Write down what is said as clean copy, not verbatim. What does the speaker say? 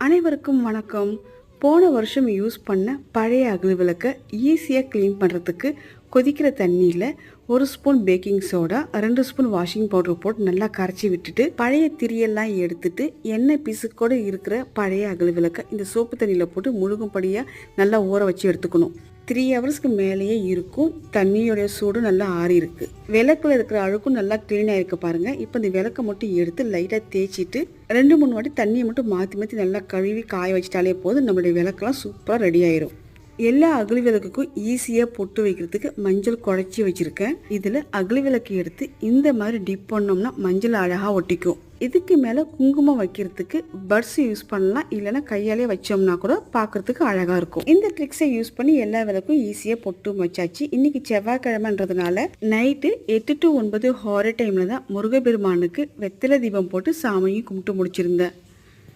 அனைவருக்கும் வணக்கம். போன வருஷம் யூஸ் பண்ண பழைய அகல் விளக்க ஈஸியாக க்ளீன் பண்ணுறதுக்கு கொதிக்கிற தண்ணியில் 1 spoon baking soda, 2 spoon washing powder போட்டு நல்லா கரைச்சி விட்டுட்டு பழைய திரியெல்லாம் எடுத்துட்டு எண்ணெய் பிசுக்கோடு இருக்கிற பழைய அகல் விளக்க இந்த சோப்பு தண்ணியில் போட்டு முழுகும்படியாக நல்லா ஊற வச்சு எடுத்துக்கணும். 3 ஹவர்ஸ்க்கு மேலேயே இருக்கும். தண்ணியோடைய சூடு நல்லா ஆறி இருக்கு. விளக்குல இருக்கிற அழுக்கும் நல்லா க்ளீன் ஆயிருக்கு பாருங்க. இப்போ இந்த விளக்கை மட்டும் எடுத்து லைட்டாக தேய்ச்சிட்டு 2-3 வாட்டி தண்ணியை மட்டும் மாற்றி நல்லா கழுவி காய வச்சிட்டாலே போதும். நம்மளுடைய விளக்கெல்லாம் சூப்பராக ரெடி ஆயிரும். எல்லா அகல் விளக்குக்கும் ஈஸியாக பொட்டு வைக்கிறதுக்கு மஞ்சள் குழச்சி வச்சுருக்கேன். இதில் அகல் விளக்கு எடுத்து இந்த மாதிரி டிப் பண்ணோம்னா மஞ்சள் அழகாக ஒட்டிக்கும். இதுக்கு மேலே குங்குமம் வைக்கிறதுக்கு பட்ஸ் யூஸ் பண்ணலாம், இல்லைன்னா கையாலே வச்சோம்னா கூட பார்க்கறதுக்கு அழகாக இருக்கும். இந்த ட்ரிக்ஸை யூஸ் பண்ணி எல்லா விளக்கும் ஈஸியாக பொட்டு வச்சாச்சு. இன்னைக்கு செவ்வாய்க்கிழமைன்றதுனால நைட்டு 8 to 9 ஹாரர் டைமில் தான் முருகப்பெருமானுக்கு வெத்தலை தீபம் போட்டு சாமியும் கும்பிட்டு முடிச்சிருந்தேன்.